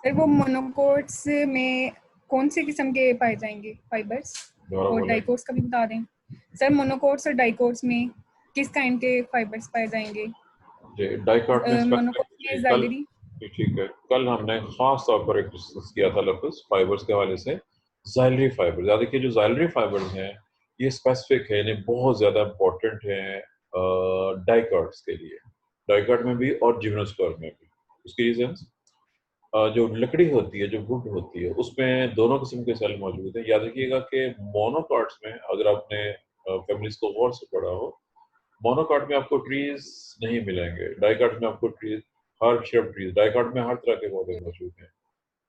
Sir वो monocots में कौन से किस्म के पाए जाएंगे फाइबर्स, और डाइकोट्स का भी बता दें सर। मोनोकोट्स और डाइकोट्स में किस काइंड के फाइबर्स पाए जाएंगे? डाइकोट में मोनोकोट्स में ज़ाइलरी। ठीक है, कल हमने खास तौर पर एक डिस्कस किया था लफ्ज़ फाइबर्स के हवाले से, ज़ाइलरी फाइबर। याद रखिए जो ज़ाइलरी फाइबर्स हैं ये स्पेसिफिक है, यानी बहुत ज़्यादा इंपॉर्टेंट है डाइकोट्स के लिए, डाइकोट में भी और जिम्नोस्पर्म में भी। उसकी रीजंस, जो लकड़ी होती है, जो वुड होती है, उसमें दोनों किस्म के सेल मौजूद हैं। याद रखिएगा कि मोनोकॉट्स में, अगर आपने फैमिलीज को गौर से पढ़ा हो, मोनोकॉट में आपको ट्रीज नहीं मिलेंगे, डाइकॉट में आपको ट्रीज, हर शेप ट्रीज, डाइकॉट में हर तरह के पौधे मौजूद हैं।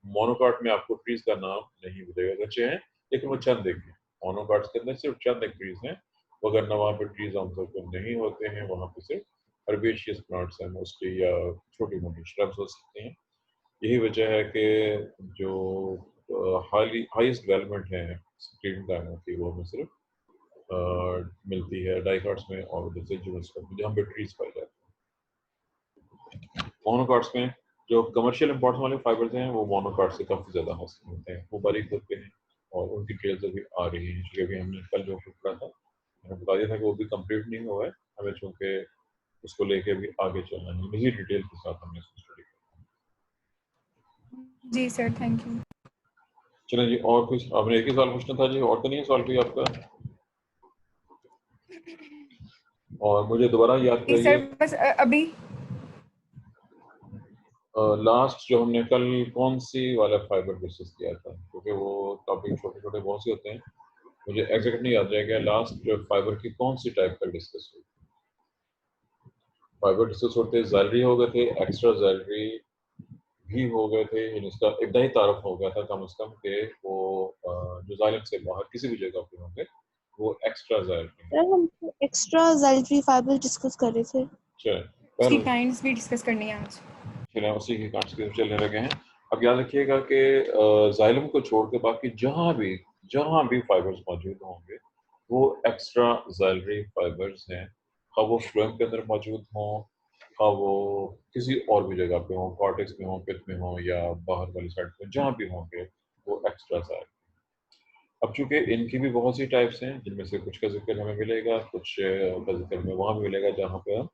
मोनोकॉट में आपको ट्रीज का नाम नहीं मिलेगा, बच्चे हैं लेकिन वो चंद एक हैं। मोनोकॉट्स के अंदर सिर्फ चंद एक ट्रीज हैं, वगरना वहाँ पे ट्रीज आमतौर पर नहीं होते हैं, वहाँ पे सिर्फ हर्बेशियस प्लांट्स हैं मोस्टली, या छोटी मोटी श्रब्स हो सकती हैं। यही वजह है कि जो हाईएस्ट डेवलपमेंट है स्क्रीन टाइम की, वो हमें सिर्फ मिलती है डाइकॉट्स में और दूसरे जिम्नोस्पर्म में, जहाँ पे ट्रीज पाए जाते हैं। मोनोकॉट्स में जो कमर्शियल इंपॉर्टेंस वाले फाइबर्स हैं वो मोनोकॉट से काफ़ी ज़्यादा हासिल होते हैं, वो बारीक होते हैं और उनकी डिटेल्स अभी आ रही हैं। चूँकि अभी हमने कल जो पढ़ा था, मैंने बता दिया था कि वो भी कंप्लीट नहीं हुआ है, हमें चूँकि उसको लेके भी आगे चलना है, इसी डिटेल के साथ हमने इसको स्टडी करना। जी सर, थैंक यू। चलें जी, और कुछ आपने एक ही सवाल पूछना था जी, और तो नहीं है सवाल कोई आपका? और मुझे दोबारा याद कराइए सर बस अभी लास्ट जो हमने कल कौन सी वाला फाइबर डिस्कस किया था, क्योंकि वो टॉपिक छोटे छोटे बहुत से होते हैं, मुझे एग्जैक्ट नहीं याद रहेगा लास्ट फाइबर की कौन सी टाइप का डिस्कस हुई। फाइबर डिस्कस होते ज़ैलरी हो गए थे, एक्स्ट्रा ज़ैलरी भी हो गए थे, यानी इसका इब्तदाई ही तारफ हो गया था कम से कम कि वो जो जालिम से बाहर किसी भी जगह पे होंगे वो एक्स्ट्रा ज़ैलरी। सर हम एक्स्ट्रा ज़ैलरी फाइबर डिस्कस कर रहे थे। उसकी काइंड्स भी डिस्कस करनी है आज। चलें उसी की कांट्स के चलने लगे हैं। अब याद रखिएगा कि जाइलम को छोड़ के बाकी जहाँ भी फाइबर्स मौजूद होंगे वो एक्स्ट्रा ज़ैलरी फाइबर्स हैं, ख़ास वो फ्लोएम के अंदर मौजूद हों, ख़ास वो किसी और भी जगह पे हों, कॉर्टेक्स में हों, पिथ में हों, या बाहर वाली साइड पे, जहाँ भी होंगे वो एक्स्ट्रा ज़ैलरी। अब चूंकि इनकी भी बहुत सी टाइप्स हैं, जिनमें से कुछ का जिक्र हमें मिलेगा, कुछ का जिक्र हमें वहाँ भी मिलेगा जहाँ पे हम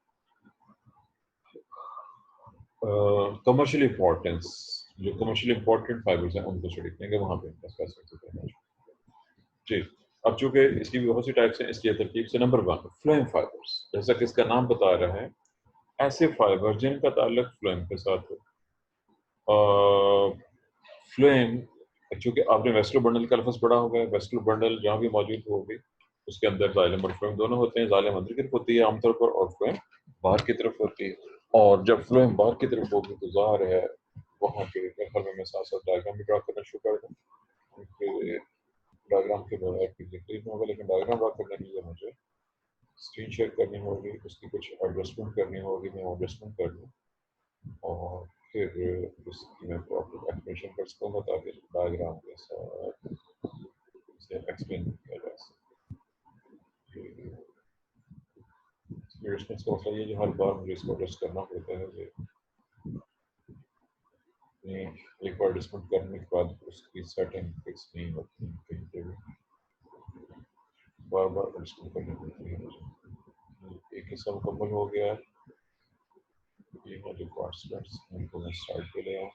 कमर्शियल इंपॉर्टेंस, जो कमर्शियल इंपॉर्टेंट फाइबर्स हैं उनको स्टडी करेंगे, वहाँ पे इनका स्पेसिफिक करना जी। अब चूंकि इसकी भी बहुत सी टाइप्स हैं, इसलिए तरतीब से नंबर 1 फ्लोएम फाइबर्स, जैसा कि इसका नाम बता रहा है, ऐसे फाइबर जिनका ताल्लुक फ्लोएम के साथ हो। फ्लोएम, चूंकि आपने वेस्कुलर बंडल का लफ्ज़ पढ़ा होगा, वेस्कुलर बंडल जहाँ भी मौजूद होगी उसके अंदर जाइलम और फ्लोएम दोनों होते हैं। जाइलम अंदर की तरफ होती है आमतौर पर और फ्लोएम बाहर की तरफ होती है, और जब फ्लोएम बाहर की तरफ होगी तो ज़ाहिर है वहाँ के घर में साथ साथ डायग्राम भी ड्रा करना शुरू कर दूँ। डायग्राम के बगैर क्लियर होगा, लेकिन डायग्राम ड्रा करने के लिए मुझे स्क्रीन शेयर करनी होगी, उसकी कुछ एडजस्टमेंट करनी होगी, मैं एडजस्टमेंट कर लूँ और फिर इसकी मैं प्रॉपर एक्सप्लेनेशन कर सकूँगा ताकि डायग्राम के साथ इसे एक्सप्लेन किया जा सके। एडजस्टमेंट्स का मतलब ये जो हर बार मुझे इसको एडजस्ट करना पड़ता है, ये एक बार एडजस्टमेंट करने के बाद उसकी सेटिंग फिक्स नहीं होती कहीं पे भी, बार बार एडजस्टमेंट करनी पड़ती है मुझे। एक हिस्सा मुकम्मल हो गया, ये है जो पार्ट्स इनको मैं साइड पे ले आऊँ।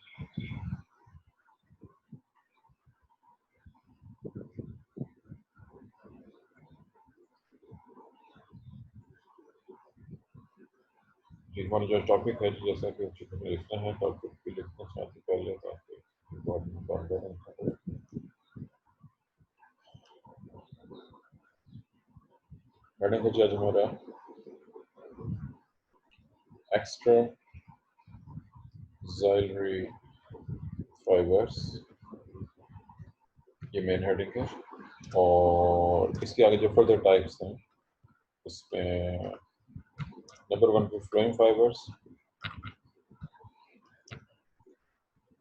हमारा जो टॉपिक है, जैसा कि हमें लिखना है, टॉपिक भी लिखना साथ ही पहले ताकि हेडिंग है आज हमारा एक्स्ट्रा ज़ैलरी फाइबर्स, ये मेन हेडिंग है। और इसके आगे जो फर्दर टाइप्स हैं उसमें नंबर 1 पे phloem fibres,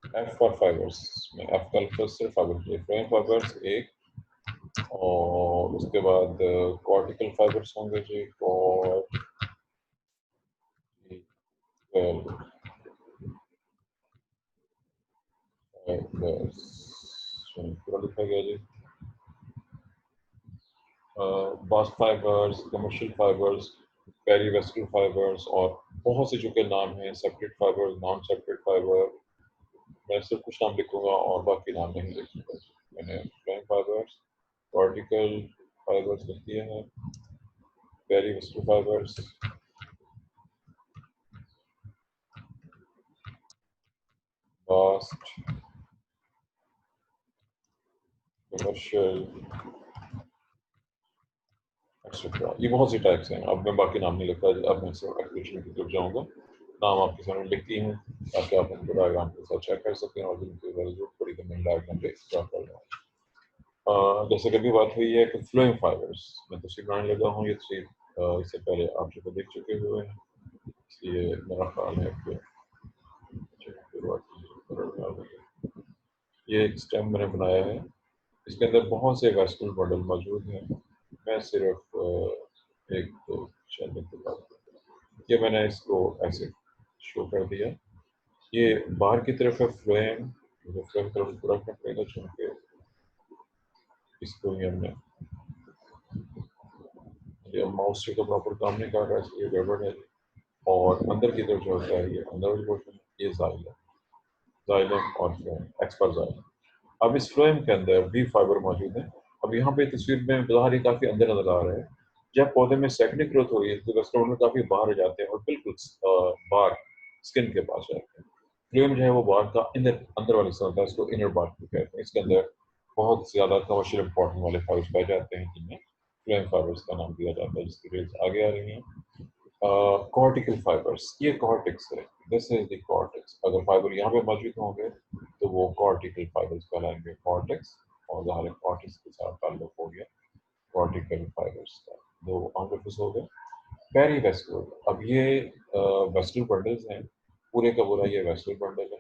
F for fibres में एफ का लफ्ज़ सिर्फ फाइबर के लिए, फ्लोएम फाइबर्स एक, और उसके बाद कॉर्टिकल फाइबर्स होंगे जी, फाइबर्स पूरा लिखा गया जी। Bast fibres, commercial fibres, perivascular fibres और बहुत से जो के नाम हैं, separate fibres, non separate fibre. मैं सिर्फ कुछ नाम लिखूंगा और बाकी नाम नहीं लिखूंगा। मैंने फ्लोएम फाइबर्स, वर्टिकल फाइबर्स लिख दिए हैं, पेरीवेस्कुलर फाइबर्स, बास्ट, कमर्शियल, एक्सेट्रा। ये बहुत सी टाइप्स हैं। अब मैं बाकी नाम नहीं लिखता, अब मैं सिर्फ एक्सप्लेनेशन की तरफ जाऊंगा। नाम आपके सामने लिखती हूँ ताकि आप उनको डायग्राम के साथ चेक कर सकें और जिनकी जरूरत पड़ी तो मैं डायग्राम पे ड्रा कर लूँ। जैसे कि अभी बात हुई है कि फ्लोइंग फाइबर्स, मैं तस्वीर बनाने लगा हूँ। ये तस्वीर इससे पहले आप जो देख चुके हुए हैं, इसलिए मेरा ख्याल है कि ये एक स्टेम मैंने बनाया है। इसके अंदर बहुत से वेस्कुलर बंडल मौजूद हैं। मैं सिर्फ एक दो चलने के बाद ये मैंने इसको ऐसे शो कर दिया। ये बाहर की तरफ है फ्लोएम, जो फ्लोएम तरफ पूरा रखना पड़ेगा चूँकि इसको ही हमने ये माउस से तो प्रॉपर काम नहीं कर रहा है, इसलिए गड़बड़ है। और अंदर की तरफ जो होता है ये अंदर वाली पोर्शन, ये जाइलम और फ्लोएम, एक्सपर जाइलम। अब इस फ्लोएम के अंदर भी फाइबर मौजूद है। अब यहाँ पे तस्वीर में बाहर ही काफ़ी अंदर नजर आ रहा है। जब पौधे में सेकेंडरी ग्रोथ हो रही है तो वेस्कुलर बंडल काफ़ी बाहर आ जाते हैं और बिल्कुल बाहर स्किन के पास जाते हैं। फ्लोएम जो है वो बाहर का अंदर वाली हिस्सा होता है, इसको इनर बार्क भी कहते हैं। इसके अंदर बहुत ज़्यादा कमर्शियल इंपॉर्टेंट वाले फाइबर्स पाए जाते हैं जिनमें फ्लोएम फाइबर्स का नाम दिया जाता है, जिसकी डिटेल्स आगे आ रही हैं। कॉर्टिकल फाइबर्स, ये कॉर्टेक्स है, दिस इज द कॉर्टेक्स। अगर फाइबर यहाँ पे मौजूद होंगे तो वो कॉर्टिकल फाइबर्स कहलाएंगे। कॉर्टेक्स और ज़ाहिर कॉर्टेक्स के साथ ताल्लुक हो गया कॉर्टिकल फाइबर्स का। दो आउटपुट्स हो गए। पेरीवेस्कुलर, अब ये वेस्कुलर बंडल्स हैं, पूरे का पूरा ये वेस्कुलर बंडल है।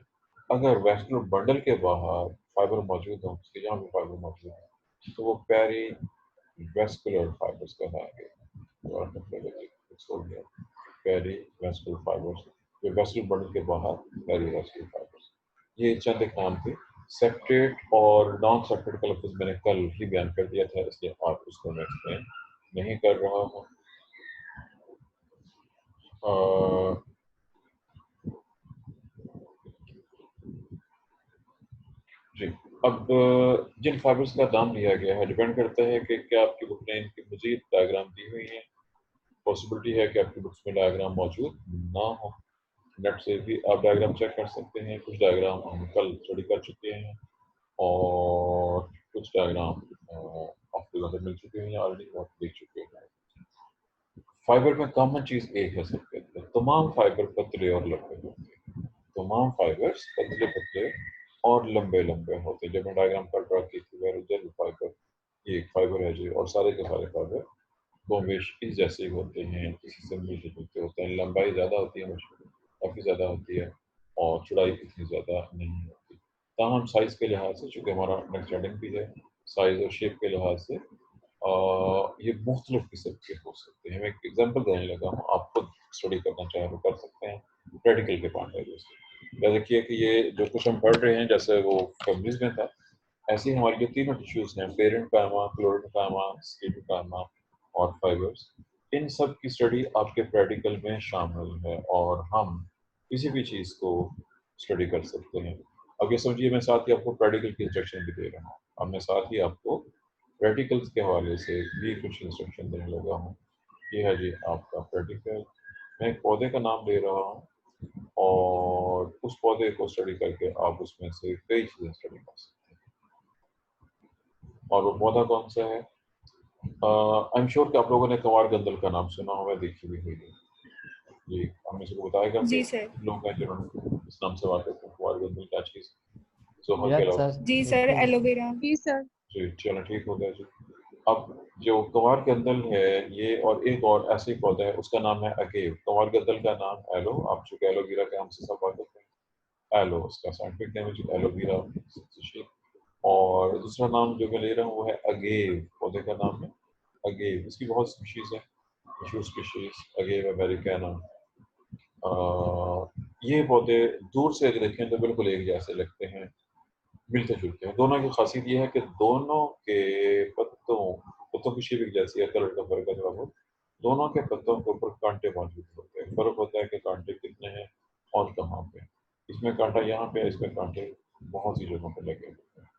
अगर वेस्कुलर बंडल के बाहर फाइबर मौजूद हो, उसके जहाँ भी फाइबर मौजूद है तो वो पेरी वेस्कुलर फाइबर्स कहलाएंगे। पेरीवेस्कुलर फाइबर्स, जो वेस्कुलर बंडल के बाहर पेरीवेस्कुलर फाइबर्स। ये चंद एक नाम थे। सेपरेट और नॉन सेपरेट का लफ्ज़ मैंने कल ही बयान कर दिया था, इसलिए आप उसको मैं एक्सप्लेन नहीं कर रहा हूँ। जी, अब जिन फाइबर्स का दाम लिया गया है डिपेंड करता है कि क्या आपकी बुक में इनकी मज़ीद डायग्राम दी हुई है। पॉसिबिलिटी है कि आपकी बुक्स में डायग्राम मौजूद ना हो। नेट से भी आप डायग्राम चेक कर सकते हैं। कुछ डायग्राम हम कल स्टडी कर चुके हैं और कुछ डायग्राम आपको ज़्यादा मिल चुके हैं ऑलरेडी, आप देख चुके हैं। फाइबर में कॉमन चीज़ एक है सबके अंदर, तमाम फाइबर पतले और लंबे होते हैं। तमाम फाइबर्स पतले पतले और लंबे लंबे होते हैं। जब मैं डायग्राम कर रहा थी कि फाइबर ये एक फाइबर है जी, और सारे के सारे फाइबर कमोबेश इस जैसे ही होते हैं, किसी से मिलते जुलते होते हैं। लंबाई ज़्यादा होती है, मुश्किल काफ़ी ज़्यादा होती है और चौड़ाई इतनी ज़्यादा नहीं होती। ताहम साइज़ के लिहाज से, चूँकि हमारा अंडरस्टैंडिंग भी है साइज़ और शेप के लिहाज से, ये मुख्तलिफ किस्म के हो सकते हैं। मैं एक एग्जांपल देने लगा हूँ, आप खुद स्टडी करना चाहें तो कर सकते हैं प्रैक्टिकल के पॉइंट ऑफ व्यू से। देखिए कि ये जो कुछ हम पढ़ रहे हैं, जैसे वो फैमिलीज में था, ऐसे ही हमारी जो तीनों टिश्यूज़ हैं, पेरेंकाइमा, क्लोरेंकाइमा, स्कीटोकाइमा और फाइबर्स, इन सब की स्टडी आपके प्रैक्टिकल में शामिल है और हम किसी भी चीज़ को स्टडी कर सकते हैं। अब ये समझिए मैं साथ ही आपको प्रैक्टिकल की इंस्ट्रक्शन भी दे रहा हूँ। अब मैं साथ ही आपको प्रैक्टिकल्स के हवाले से भी कुछ इंस्ट्रक्शन देने लगा हूँ। ये है जी आपका प्रैक्टिकल। मैं एक पौधे का नाम दे रहा हूँ और उस पौधे को स्टडी करके आप उसमें से कई चीज़ें स्टडी कर सकते हैं। और वो पौधा कौन सा है? आई एम श्योर कि आप लोगों ने कंवार गंदल का नाम सुना होगा, देखी भी हुई है। जी, हमें सबको बताएगा कि जी सर। लोग हैं जिन्होंने इस नाम से वाकिफ हैं, कंवार गंदल क्या चीज़? जोहर के यस अलावा। सर, जी सर, बिल्कुल। एलोवेरा। जी सर। जी चलो ठीक हो गया जी। अब जो कंवार गंदल है ये, और एक और ऐसे ही पौधा है उसका नाम है अगेव। कंवार गंदल का नाम एलो, आप चूँकि एलोवेरा के नाम से सब वाकिफ हैं, एलो उसका साइंटिफिक नेम है, एलोवेरा स्पीशीज। और दूसरा नाम जो मैं ले रहा हूँ वो है अगेव, पौधे का नाम है अगेव। इसकी बहुत स्पीशीज है, मशहूर स्पीशीज अगेव अमेरिकाना। ये पौधे दूर से अगर देखें तो बिल्कुल एक जैसे लगते हैं, मिलते जुलते हैं। दोनों की खासियत ये है कि दोनों के पत्तों की शेप एक जैसी है, कलर का फर्क है थोड़ा बहुत। दोनों के पत्तों के ऊपर कांटे मौजूद होते हैं। फर्क होता है कि कांटे कितने हैं और कहाँ पे। इसमें कांटा यहाँ पे है, इसमें कांटे बहुत सी जगहों पर लगे होते हैं।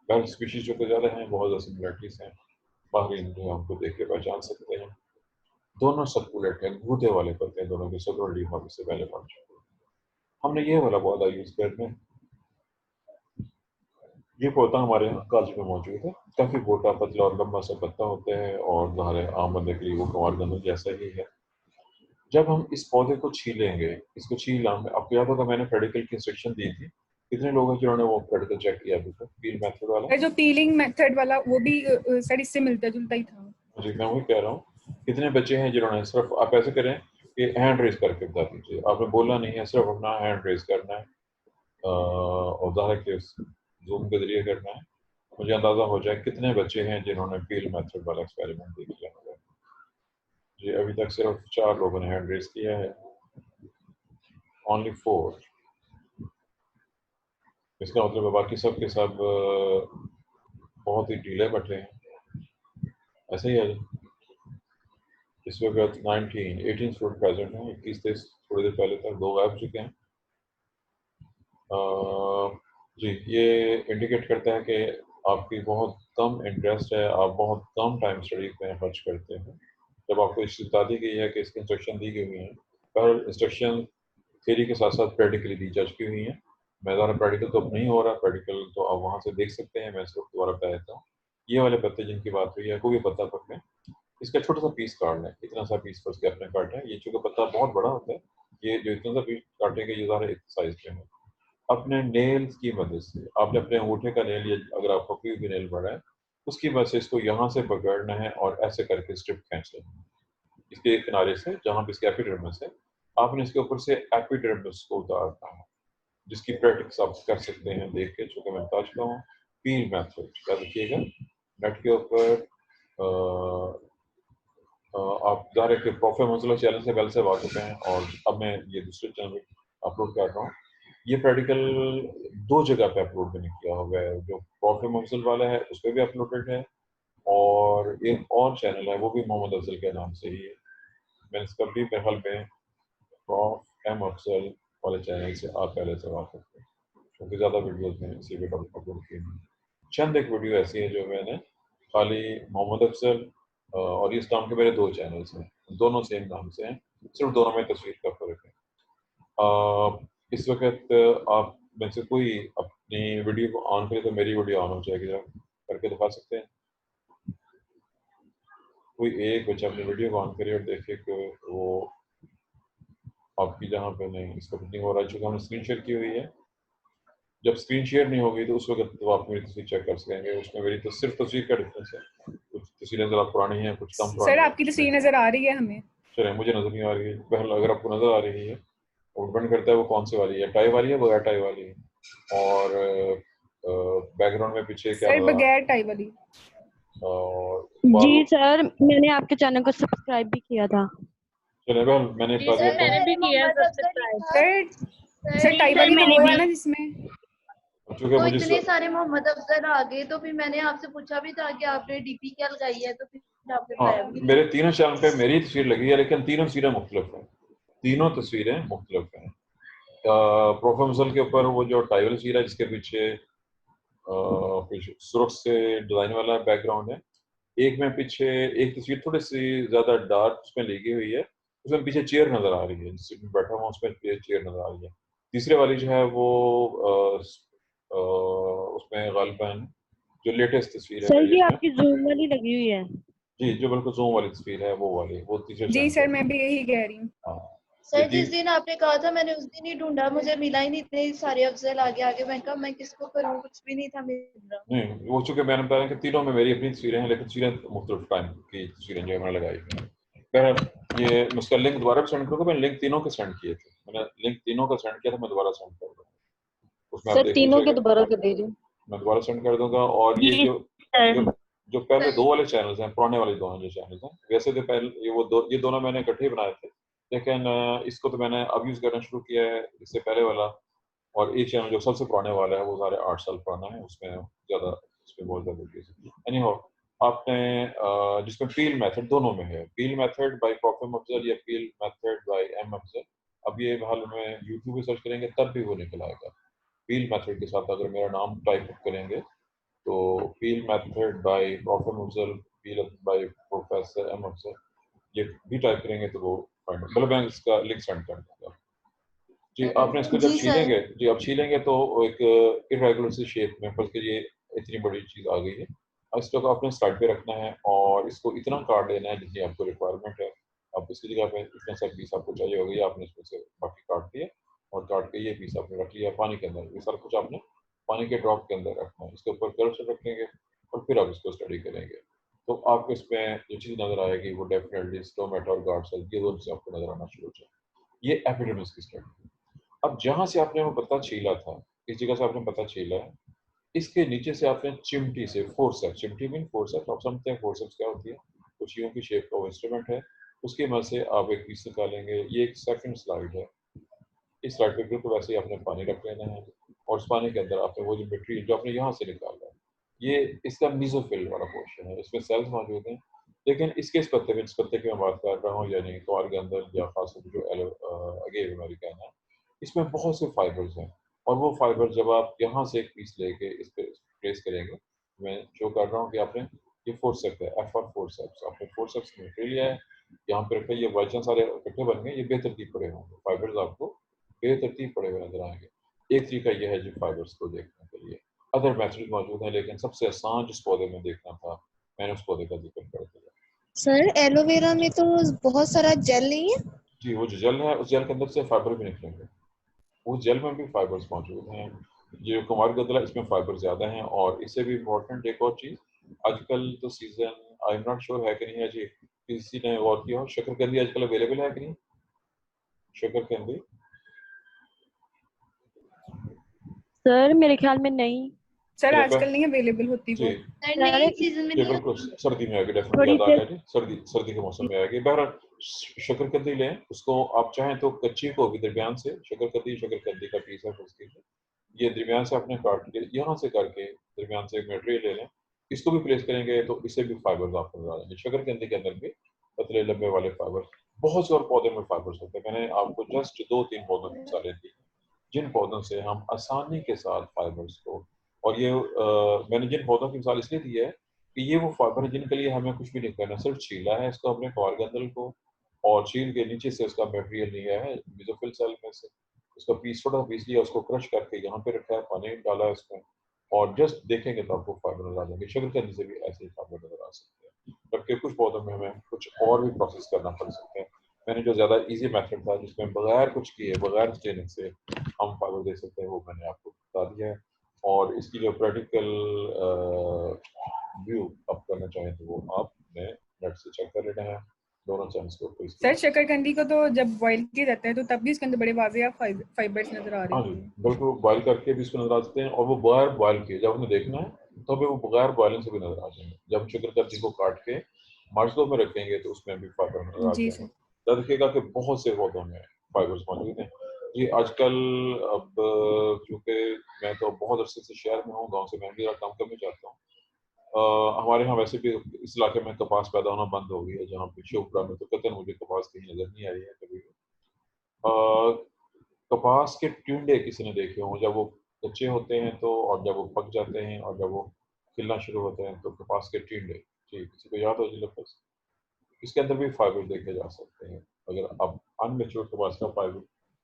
बर्ड स्पीशीज जो कि ज़्यादा हैं, बहुत ज़्यादा सिमिलरिटीज हैं, बाहरी इंद्रियों हमको देख के पहचान सकते हैं। दोनों सर्कुलेट हैं, गूदे वाले पत्ते हैं दोनों के, सर्कुलर लीफ हम इससे पहले पढ़ चुके हैं। हमने ये वाला पौधा यूज करना है। ये पौधा हमारे यहाँ कॉलेज में मौजूद है। काफी मोटा पतला और लंबा सा पत्ता होता है और ज़ाहिर है आम बंदे के लिए वो कुंवार गंदम जैसा ही है। जब हम इस पौधे को छीलेंगे, इसको छीलना, आपको याद होगा मैंने पेडिकल की इंस्ट्रक्शन दी थी। कितने लोग हैं जिन्होंने वो पेडिकल चेक किया अभी तक, पील मेथड वाला? सर जो पीलिंग मेथड वाला वो भी सर इससे मिलता जुलता ही था। जी मैं वही कह रहा हूँ। कितने बच्चे हैं जिन्होंने, सिर्फ आप ऐसे करें कि हैंड रेज करके बता दीजिए, आपने बोलना नहीं है, सिर्फ अपना हैंड रेज करना है और ज़ाहिर के जूम के जरिए करना है। मुझे अंदाजा हो जाए कितने बच्चे हैं जिन्होंने पील मेथड वाला एक्सपेरिमेंट देख लिया है। जी अभी तक सिर्फ 4 लोगों ने हैंड रेज किया है, ओनली 4। इसका मतलब है बाकी सब के सब बहुत ही ढीले बैठे हैं। ऐसे ही है। इस वक्त 18 स्टूडेंट प्रेजेंट हैं, 21 थोड़ी देर पहले तक 2 गायब चुके हैं। जी ये इंडिकेट करता है कि आपकी बहुत कम इंटरेस्ट है, आप बहुत कम टाइम स्टडी में खर्च करते हैं। जब आपको इस बता दी गई है कि इसकी इंस्ट्रक्शन दी गई हुई है, पर इंस्ट्रक्शन थ्योरी के साथ साथ प्रैक्टिकली दी जा चुकी हुई है। मैं ज़्यादा प्रैक्टिकल तो अब नहीं हो रहा, प्रैक्टिकल तो आप वहाँ से देख सकते हैं, मैं सिर्फ दोबारा बता देता हूँ। ये वाले पत्ते जिनकी बात हुई है, कोई भी पत्ता पकड़ें, इसका छोटा सा पीस काट लें, इतना सा पीस फर्स्ट के अपने काटें। ये चूँकि पत्ता बहुत बड़ा होता है, ये जो इतना सा पीस काटेंगे ये ज़्यादा साइज पे है। अपने नेल्स की मदद से, आपने अपने अंगूठे का नेल या अगर आपका कोई भी नेल बड़ा है, उसकी मदद से इसको यहाँ से पकड़ना है और ऐसे करके स्ट्रिप खींच लेना है इसके किनारे से, जहाँ पे इसके एपिडर्मिस है। आपने इसके ऊपर से एपिडर्मिस को उतारना है, जिसकी प्रैक्टिस आप कर सकते हैं देख के, चूँकि मैं बता चुका हूँ। पील मेथड क्या देखिएगा नेट के ऊपर। आप ज़ाहिर है कि प्रोफे मोज़िला चैनल से पहले से वाकिफ़ हैं और अब मैं ये दूसरे चैनल पे अपलोड कर रहा हूँ। ये प्रैक्टिकल 2 जगह पे अपलोड मैंने किया हुआ है, जो प्रोफे मोज़िल वाला है उस पे भी अपलोडेड है और एक और चैनल है वो भी मोहम्मद अफजल के नाम से ही है। मैंने इसका भी मेरे ख्याल में प्रॉफ एम अफजल वाले चैनल से आप पहले से वाकिफ़ हैं, क्योंकि ज़्यादा वीडियोज़ मैंने इसी पे अपलोड किए हैं। चंद एक वीडियो ऐसी है जो मैंने खाली मोहम्मद अफजल और इस नाम के मेरे 2 चैनल्स हैं, दोनों सेम नाम से हैं, सिर्फ दोनों में तस्वीर का फ़र्क है। इस वक्त आप में से कोई अपनी वीडियो को ऑन करे तो मेरी वीडियो ऑन हो जाएगी, जरा करके दिखा सकते हैं? कोई एक बच्चा अपनी वीडियो को ऑन करे और देखे कि वो आपकी जहाँ पे नहीं इसका नहीं हो रहा है, चूँकि हमने स्क्रीन शेयर की हुई है। जब स्क्रीन शेयर नहीं होगी तो उस वक्त तो आप मेरी तस्वीर चेक कर सकेंगे, उसमें मेरी तो सिर्फ तस्वीर का डिफरेंस है। कुछ तस्वीरें ज़रा पुरानी हैं, कुछ कम सर पुरानी आपकी हैं। तस्वीर नजर आ रही है हमें। चलिए मुझे नज़र नहीं आ रही है, पहले अगर आपको नज़र आ रही है वो डिपेंड करता है वो कौन सी वाली है, टाई वाली है बगैर टाई वाली है, और बैकग्राउंड में पीछे क्या सर नज़र आ बगैर टाई वाली। और जी सर, मैंने आपके चैनल को सब्सक्राइब भी किया था। चलिए बहन मैंने जी बता सर, दिया मैंने था। भी किया सब्सक्राइब। सर सर जी टाई सर, वाली तो मैंने वो भी। है ना जिसमें चूँकि तो मुझे इतने सारे मोहम्मद अफजल आ गए तो फिर मैंने आपसे पूछा भी था कि आपने डीपी क्या लगाई है, तो फिर आपने हाँ बताया भी नहीं। मेरे तीनों चैनल पे मेरी तस्वीर लगी है, लेकिन तीनों तस्वीरें मुख्तलिफ हैं, तीनों तस्वीरें मुख्तलिफ हैं। प्रोफेसर के ऊपर वो जो टाई वाली तस्वीर है जिसके पीछे कुछ सुर्ख से डिज़ाइन वाला बैकग्राउंड है, एक में पीछे एक तस्वीर थोड़ी सी ज़्यादा डार्क उसमें लगी हुई है, उसमें पीछे चेयर नज़र आ रही है, जिसमें बैठा हुआ उसमें चेयर नज़र आ रही है। तीसरे वाली जो है वो उसमें गालिबन जो लेटेस्ट तस्वीर है सर मेरी ये उसमें, आपकी जूम वाली लगी हुई है। जी जो बिल्कुल जूम वाली तस्वीर है वो वाली, वो तीसरे जी चैनल सर पे। मैं भी यही कह रही हूँ। हाँ ये सर जिस दिन आपने कहा था मैंने उस दिन ही ढूंढा, मुझे मिला ही नहीं, इतने सारे अफजल आगे आगे, मैं कहा मैं किसको करूँ, कुछ भी नहीं था मिल रहा। नहीं वो चूँकि मैंने बताया कि तीनों में मेरी अपनी तस्वीरें हैं, लेकिन तस्वीरें मुख्तलिफ टाइम की तस्वीरें जो है मैंने लगाई हुई हैं। बहरहाल ये मैं उसका लिंक दोबारा सेंड करूँगा, मैंने लिंक तीनों के सेंड किए थे, मैंने लिंक तीनों का सेंड किया था, मैं दोबारा सेंड कर दूँगा, उसमें आप सर देख तीनों के लीजिएगा, दोबारा कर दीजिए। मैं दोबारा सेंड कर दूंगा। और ये जी जो सर। जो जो पहले 2 वाले चैनल्स हैं, पुराने वाले 2 हैं जो चैनल्स हैं, वैसे तो पहले ये दोनों मैंने इकट्ठे ही बनाए थे, लेकिन इसको तो मैंने अब यूज़ करना शुरू किया है, इससे पहले वाला और एक चैनल जो सबसे पुराने वाला है वो सारे 8 साल पुराना है, उसमें ज़्यादा उसमें बहुत ज़्यादा चीज़ है। एनी हाउ आपने जिसमें पील मेथड दोनों में है, पील मेथड बाय प्रॉफिम अफजल या पील मेथड बाय एम अफजल। अब ये हाल में यूट्यूब पे सर्च करेंगे तब भी वो निकल आएगा। पील मेथड के साथ अगर मेरा नाम टाइप करेंगे तो पील मेथड बाय प्रॉफिम Afzal, peel by professor M Afzal, ये भी टाइप करेंगे तो वो फाइंड मतलब मैं इसका लिंक सेंड कर दूंगा। जी आपने इसको जब जी सर। छीलेंगे, जी आप छीलेंगे तो एक इरेगुलर सी शेप में, बल्कि ये इतनी बड़ी चीज़ आ गई है। अब इसको आपने साइड पे रखना है और इसको इतना काट लेना है जितनी आपको रिक्वायरमेंट है। अब इसकी जगह पे इतना सा पीस आपको चाहिए होगा, ये आपने इसमें से बाकी काट दिया और काट के ये पीस आपने रख लिया पानी के अंदर। ये सारा कुछ आपने पानी के ड्रॉप के अंदर रखना है, इसके ऊपर कर्सर रखेंगे और फिर आप इसको स्टडी करेंगे। तो आपको इसमें जो चीज़ नज़र आएगी वो डेफिनेटली स्टोमेटा और गार्ड सेल, ये दोनों से आपको नज़र आना शुरू हो जाए। ये एपिडर्मिस की स्टडी। अब जहाँ से आपने वो पत्ता छीला था, इस जगह से आपने पत्ता छीला है, इसके नीचे से आपने चिमटी से फोर्सेप्स, चिमटी मीन फोर्सेप्स, आप समझते हैं फोर्सेप्स क्या होती है? कुछ यूं की शेप का वो इंस्ट्रूमेंट है, उसकी मदद से आप एक पीस निकालेंगे। ये एक सेकंड स्लाइड है। इस स्लाइड पे बिल्कुल वैसे ही आपने पानी रख लेना है और उस पानी के अंदर आपने वो जो मटेरियल जो आपने यहाँ से निकाला है, ये इसका मीसोफिल वाला पोर्शन है, इसमें सेल्स मौजूद हैं। लेकिन इसके इस पत्ते में, जिस पत्ते की मैं बात कर रहा हूँ, यानी कॉर के अंदर या खासतौर पर जो अगेव अमेरिकन है, इसमें बहुत से फाइबर्स हैं और वो फाइबर जब आप यहाँ से एक पीस लेके इस पे प्लेस करेंगे, मैं शो कर रहा हूँ कि आपने ये फोर्सेप्स है, एफ और फोर्सेप्स, आपने फोर्सेप्स मटेरियल लिया है, यहाँ पे रखा, ये वजन सारे इकट्ठे बन गए, ये बेतरतीब पड़े होंगे, फाइबर्स आपको बेतरतीब पड़े हुए नजर आएंगे। एक तरीका यह है जी फाइबर्स को देखने के लिए। अदर मेथड मौजूद हैं, लेकिन सबसे आसान जिस पौधे में देखना था मैंने उस पौधे का जिक्र कर दिया। सर एलोवेरा में तो बहुत सारा जेल नहीं है? जी वो जो जेल है, उस जेल के अंदर से फाइबर भी निकलेंगे, उस जेल में भी फाइबर्स मौजूद हैं। ये कुमार गदला, इसमें फाइबर ज़्यादा हैं। और इससे भी इम्पोर्टेंट एक और चीज़, आजकल तो season I am not sure है कि नहीं है जी, किसी ने गौर किया हो, शकरकंदी आजकल अवेलेबल है कि नहीं? शकरकंदी सर मेरे ख्याल में नहीं। सर मतलब आजकल नहीं अवेलेबल होती जी वो। नहीं सीजन में जी नहीं बिल्कुल, होती। सर्दी में आएगी, डेफिनेटली थोड़ी याद आ देर गया जी, सर्दी सर्दी के मौसम में आएगी। बहरहाल शकरकंदी लें, उसको आप चाहें तो कच्ची को भी दरमियान से, शकरकंदी का पीस है उसकी, ये दरमियान से आपने काट के यहाँ से करके दरमियान से एक मटेरियल ले लें, इसको भी प्लेस करेंगे तो इससे भी फाइबर्स आपको नजर आ जाएंगे। शकरकंदी के अंदर भी पतले लंबे वाले फाइबर, बहुत से और पौधे में फाइबर्स होते हैं। मैंने आपको जस्ट 2-3 पौधों की मिसालें दी जिन पौधों से हम आसानी के साथ फाइबर्स को, और ये मैंने जिन पौधों की मिसाल इसलिए दी है कि ये वो फाइबर है जिनके लिए हमें कुछ भी नहीं करना, सिर्फ छीला है इसको हमने कॉर्गेंडल को, और छील के नीचे से उसका मटेरियल लिया है मेसोफिल सेल में से, उसका पीस छोटा पीस लिया, उसको क्रश करके यहाँ पे रखा है, पानी डाला है उसमें, और जस्ट देखेंगे तो आपको फाइबर नजर आ जाएंगे। शकरकंदी से भी ऐसे ही फाइबर नजर आ सकते हैं, जबकि कुछ पौधों में हमें कुछ और भी प्रोसेस करना पड़ सकते हैं। मैंने जो ज़्यादा इजी मेथड था जिसमें बगैर कुछ किए, बगैर स्टेनिंग से हम फाइबर दे सकते हैं, वो मैंने आपको बता दिया है। और इसकी जो प्रैक्टिकल व्यू आप करना चाहें तो वो आपने नेट से चेक कर लेना है, दोनों चैनल्स को। सर शकरकंदी को तो जब बॉईल किया जाता है तो तब भी इसके अंदर बड़े वाज़ेह फाइबर्स नजर आ रहे हाँ जी, होते हैं। बिल्कुल बॉयल करके भी इसको नजर आ सकते हैं, और वो बगैर बॉयल किए जब हमें देखना है तो हमें वो बगैर बॉयलिंग से भी नजर आ जाएंगे। जब शकरकंदी को काट के मर्चलों में रखेंगे तो उसमें भी फाइबर नजर आ जी जाएंगे। सर। तो देखिएगा कि बहुत से पौधों में फाइबर्स मौजूद हैं। जी आजकल अब चूँकि मैं तो बहुत अरसे से शहर में हूँ, गाँव से मैं भी काम करने जाता हूँ। हमारे यहाँ वैसे भी इस इलाके में कपास पैदा होना बंद हो गई है, जहाँ पे शिवपुरा में तो कतई मुझे कपास कहीं नजर नहीं आई है कभी भी। कपास के टिंडे किसी ने देखे हों, जब वो कच्चे होते हैं तो, और जब वो पक जाते हैं और जब वो खिलना शुरू होते हैं तो कपास के टिंडे, जी किसी को याद हो जी लफ्ज़? इसके अंदर भी फाइबर देखे जा सकते हैं। अगर आप अनमेच्योर कपास का फाइबर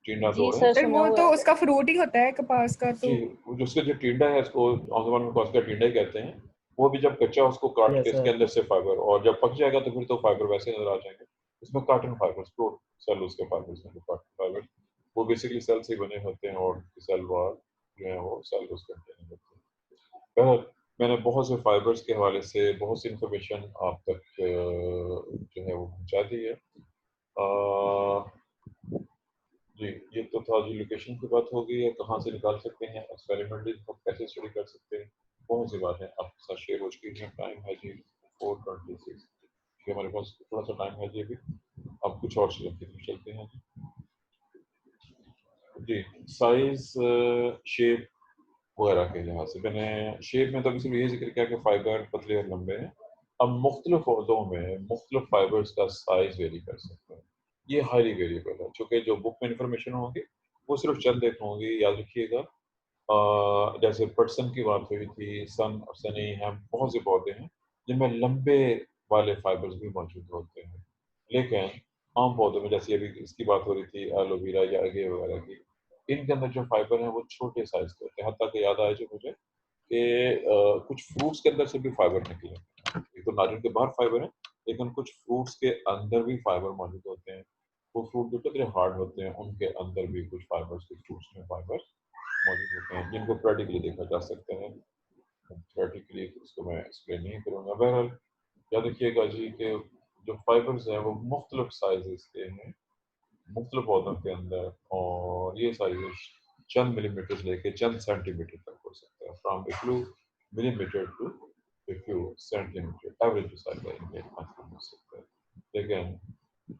टिंडा जी तोड़ें, सर सर सुना वो हुआ तो है। उसका फ्रूट ही होता है कपास का तो। जी वो जो उसका जो टिंडा है इसको नौजवान में कपास का टिंडा ही कहते हैं। वो भी जब कच्चा उसको काट के यस इसके सर। अंदर से फाइबर, और जब पक जाएगा तो फिर तो फाइबर वैसे नजर आ जाएंगे। इसमें कार्टन फाइबर्स, प्रोट सेल उसके फाइबर्स हैं, कार्टन फाइबर वो बेसिकली सेल से ही बने होते हैं, और सेल वॉल जो है वो सेल को कंटेन करते हैं। बहरहाल मैंने बहुत से फाइबर्स के हवाले से बहुत सी इंफॉर्मेशन आप तक जो है वो पहुंचा दी है। जी ये तो था जी, लोकेशन की बात हो गई है, कहाँ से निकाल सकते हैं, एक्सपेरिमेंटली हम कैसे स्टडी कर सकते हैं, बहुत सी बातें आपके साथ शेयर हो चुकी हैं। टाइम है जी 4:26, हमारे पास थोड़ा सा टाइम है जी अभी, अब कुछ और चीज़ों की तरफ चलते हैं। जी, साइज, शेप वगैरह के लिहाज से मैंने शेप में तो अभी सिर्फ ये जिक्र किया कि फाइबर पतले और लंबे हैं। अब मुख्तलिफ पौधों में मुख्तलिफ फाइबर्स का साइज वेरी कर सकता है। ये हाईली वेरिएबल है, चूँकि जो बुक में इंफॉर्मेशन होगी वो सिर्फ चंद एक होंगी, याद रखिएगा। जैसे पटसन की बात हुई थी, सन और सनी हम बहुत से पौधे हैं जिनमें लंबे वाले फाइबर्स भी मौजूद होते हैं, लेकिन आम पौधों में जैसे अभी इसकी बात हो रही थी एलोवेरा या अगे वगैरह की, इनके अंदर जो फाइबर हैं वो छोटे साइज के होते हैं। हत्ता कि याद आया जो मुझे कि कुछ फ्रूट्स के अंदर से भी फाइबर निकले हैं। ये तो नारियल के बाहर फाइबर है, लेकिन कुछ फ्रूट्स के अंदर भी फाइबर मौजूद होते हैं। वो फ्रूट जो कितने हार्ड होते हैं उनके अंदर भी कुछ फाइबर्स, कुछ फ्रूट्स में फाइबर मौजूद होते हैं जिनको प्रैक्टिकली देखा जा सकता है। प्रैक्टिकली इसको मैं एक्सप्लेन नहीं करूँगा। बहरहाल याद रखिएगा जी कि जो फाइबर्स हैं वो मुख्तलिफ साइजेस के हैं मुख्तलिफ पौधों के अंदर, और ये साइजेस चंद मिलीमीटर से लेके चंद सेंटीमीटर तक हो सकता है, from a few millimetre to a few centimetre average size का इनके हो सकता है। लेकिन